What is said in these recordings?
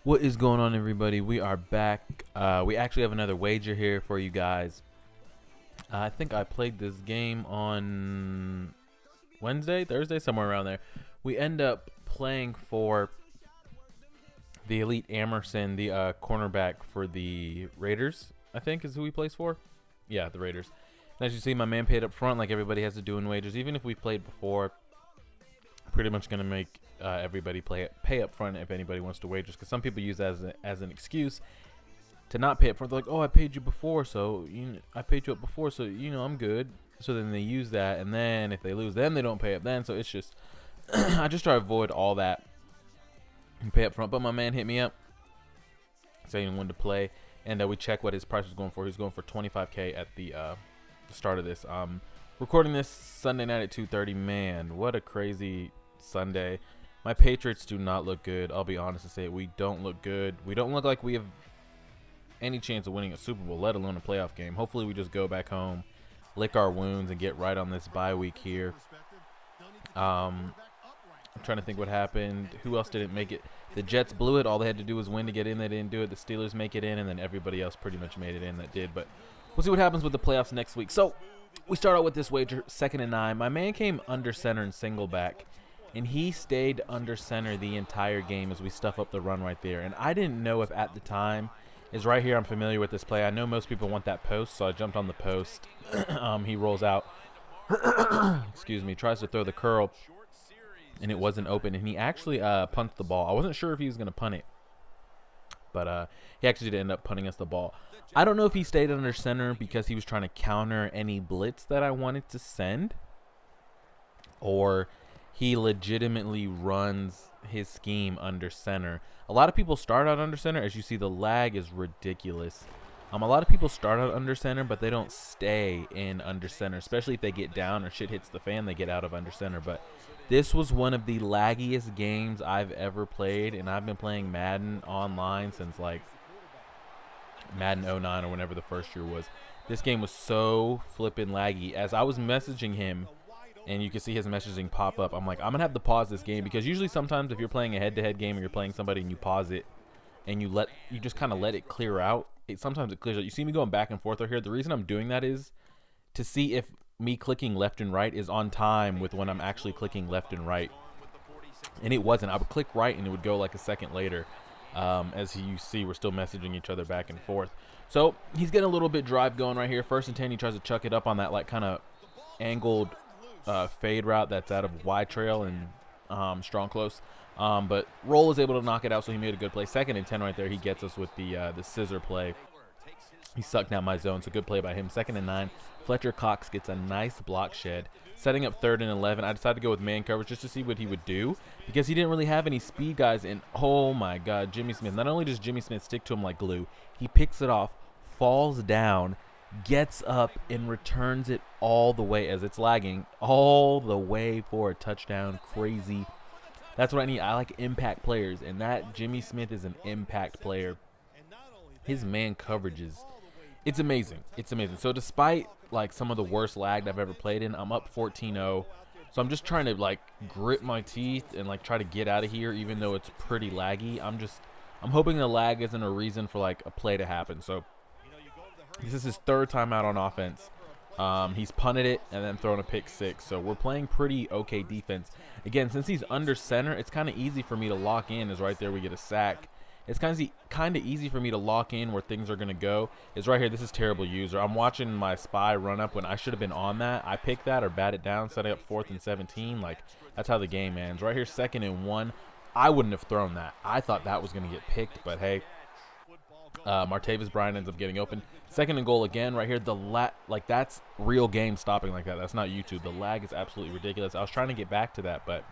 What is going on, everybody? We are back. We actually have another wager here for you guys. I think I played this game on Wednesday, Thursday, somewhere around there. We end up playing for the Elite Amerson, the cornerback for the Raiders, I think is who he plays for. Yeah, the Raiders. And as you see, my man paid up front like everybody has to do in wagers. Even if we played before, pretty much going to make everybody pay up front if anybody wants to wager, because some people use that as an excuse to not pay up front. They're like, oh, I paid you before, so I paid you up before, so I'm good. So then they use that, and then if they lose, then they don't pay up then. So it's just I just try to avoid all that and pay up front. But my man hit me up saying he wanted to play, and we checked what his price was going for. He was going for 25K at the start of this. Recording this Sunday night at 2:30. Man, what a crazy Sunday. My Patriots do not look good. I'll be honest and say it. We don't look good. We don't look like we have any chance of winning a Super Bowl, let alone a playoff game. Hopefully we just go back home, lick our wounds, and get right on this bye week here. I'm trying to think what happened. Who else didn't make it? The Jets blew it. All they had to do was win to get in. They didn't do it. The Steelers make it in, and then everybody else pretty much made it in that did. But we'll see what happens with the playoffs next week. So we start out with this wager, 2nd and 9. My man came under center and single back, and he stayed under center the entire game as we stuff up the run right there. And I didn't know if at the time is right here. I'm familiar with this play. I know most people want that post, so I jumped on the post. He rolls out. Excuse me. Tries to throw the curl, and it wasn't open. And he actually punts the ball. I wasn't sure if he was going to punt it, but he actually did end up punting us the ball. I don't know if he stayed under center because he was trying to counter any blitz that I wanted to send, or he legitimately runs his scheme under center. A lot of people start out under center. As you see, the lag is ridiculous. A lot of people start out under center, but they don't stay in under center, especially if they get down or shit hits the fan, they get out of under center. But this was one of the laggiest games I've ever played, and I've been playing Madden online since like Madden 09 or whenever the first year was. This game was so flippin' laggy. As I was messaging him, and you can see his messaging pop up, I'm like, I'm gonna have to pause this game, because usually sometimes if you're playing a head-to-head game or you're playing somebody and you pause it and you just kind of let it clear out, sometimes it clears out. You see me going back and forth right here. The reason I'm doing that is to see if me clicking left and right is on time with when I'm actually clicking left and right, and it wasn't. I would click right and it would go like a second later. As you see, we're still messaging each other back and forth. So he's getting a little bit drive going right here. 1st and 10, he tries to chuck it up on that like kind of angled fade route that's out of Y trail and strong close. But Roll is able to knock it out, so he made a good play. 2nd and 10 right there. He gets us with the scissor play. He sucked down my zone, so good play by him. 2nd and 9. Fletcher Cox gets a nice block shed. Setting up 3rd and 11. I decided to go with man coverage just to see what he would do, because he didn't really have any speed guys. And oh my God, Jimmy Smith. Not only does Jimmy Smith stick to him like glue, he picks it off, falls down, gets up, and returns it all the way, as it's lagging, all the way for a touchdown. Crazy. That's what I need. I like impact players, and that Jimmy Smith is an impact player. His man coverage is, it's amazing. It's amazing. So despite like some of the worst lag I've ever played in, I'm up 14-0. So I'm just trying to like grit my teeth and like try to get out of here, even though it's pretty laggy. I'm hoping the lag isn't a reason for like a play to happen. So this is his 3rd time out on offense. He's punted it and then thrown a pick 6. So we're playing pretty okay defense. Again, since he's under center, it's kind of easy for me to lock in. Is right there we get a sack. It's kind of easy for me to lock in where things are going to go. Is right here. This is terrible user. I'm watching my spy run up when I should have been on that. I picked that or bat it down, setting up 4th and 17. Like, that's how the game ends. Right here, 2nd and 1. I wouldn't have thrown that. I thought that was going to get picked, but hey. Martavis Bryant ends up getting open. 2nd and goal again right here. Like, that's real game stopping like that. That's not YouTube. The lag is absolutely ridiculous. I was trying to get back to that, but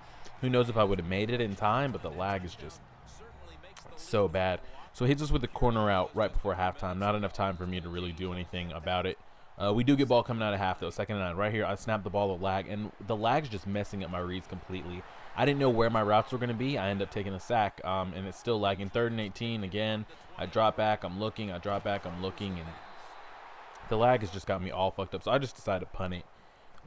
who knows if I would have made it in time, but the lag is just so bad. So he hits us with the corner out right before halftime. Not enough time for me to really do anything about it. We do get ball coming out of half, though. 2nd and 9 right here. I snap the ball with lag, and the lag's just messing up my reads completely. I didn't know where my routes were going to be. I end up taking a sack, and it's still lagging. 3rd and 18 again. I drop back. I'm looking. I drop back. I'm looking, and the lag has just got me all fucked up. So I just decided to punt it,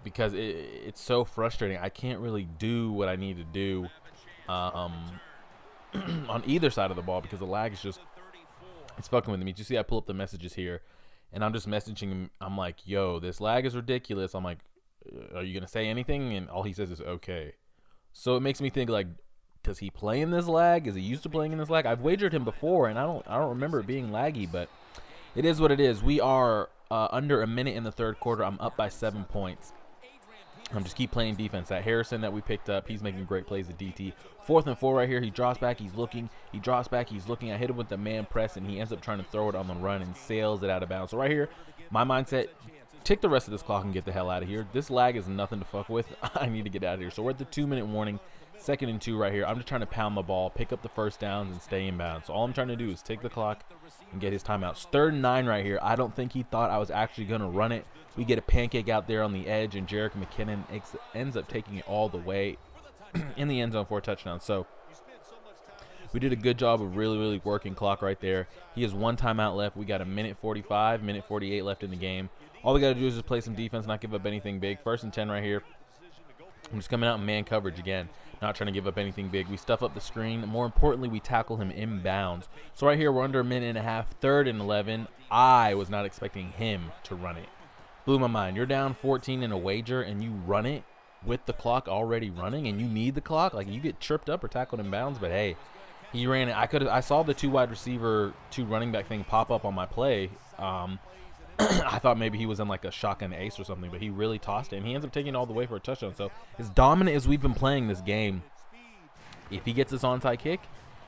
because it's so frustrating. I can't really do what I need to do on either side of the ball because the lag is just, it's fucking with me. You see, I pull up the messages here, and I'm just messaging him. I'm like, yo, this lag is ridiculous. I'm like, are you going to say anything? And all he says is, okay. So it makes me think, like, does he play in this lag? Is he used to playing in this lag? I've wagered him before, and I don't remember it being laggy, but it is what it is. We are under a minute in the third quarter. I'm up by 7 points. I'm just keep playing defense. That Harrison that we picked up, he's making great plays at DT. 4th and 4 right here. He drops back. He's looking. He drops back. He's looking. I hit him with the man press, and he ends up trying to throw it on the run and sails it out of bounds. So right here, my mindset, take the rest of this clock and get the hell out of here. This lag is nothing to fuck with. I need to get out of here. So we're at the 2-minute warning. 2nd and 2 right here. I'm just trying to pound the ball, pick up the first downs, and stay in bounds. So all I'm trying to do is take the clock and get his timeouts. 3rd and 9 right here. I don't think he thought I was actually going to run it. We get a pancake out there on the edge, and Jerick McKinnon ends up taking it all the way in the end zone for a touchdown. So we did a good job of really working clock right there. He has 1 timeout left. We got a minute 45, minute 48 left in the game. All we got to do is just play some defense, not give up anything big. 1st and 10 right here. I'm just coming out in man coverage again. Not trying to give up anything big. We stuff up the screen. More importantly, we tackle him inbounds. So right here, we're under a minute and a half. 3rd and 11. I was not expecting him to run it. Blew my mind. You're down 14 in a wager, and you run it with the clock already running, and you need the clock. Like, you get tripped up or tackled in bounds, but hey, he ran it. I saw the 2 wide receiver, 2 running back thing pop up on my play. I thought maybe he was in like a shotgun ace or something, but he really tossed it, and he ends up taking it all the way for a touchdown. So as dominant as we've been playing this game, if he gets this onside kick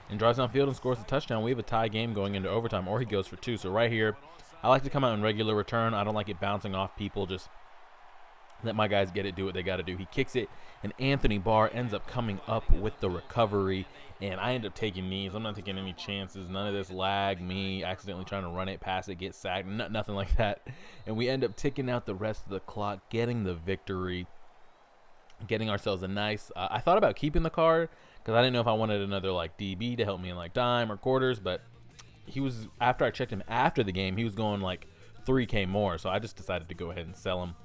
and drives downfield and scores a touchdown, we have a tie game going into overtime, or he goes for 2. So right here, I like to come out in regular return. I don't like it bouncing off people. Just let my guys get it, do what they got to do. He kicks it, and Anthony Barr ends up coming up with the recovery, and I end up taking knees. I'm not taking any chances. None of this lag, me accidentally trying to run it, pass it, get sacked, nothing like that. And we end up ticking out the rest of the clock, getting the victory, getting ourselves a nice I thought about keeping the card because I didn't know if I wanted another like DB to help me in like dime or quarters, but he was, after I checked him after the game, he was going like 3K more, so I just decided to go ahead and sell him.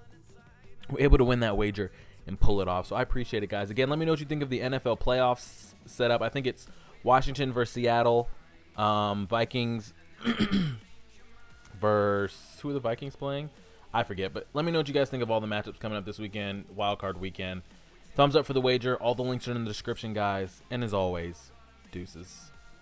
We're able to win that wager and pull it off. So I appreciate it, guys. Again, let me know what you think of the NFL playoffs setup. I think it's Washington versus Seattle, Vikings versus, who are the Vikings playing? I forget, but let me know what you guys think of all the matchups coming up this weekend, wild card weekend. Thumbs up for the wager. All the links are in the description, guys. And as always, deuces.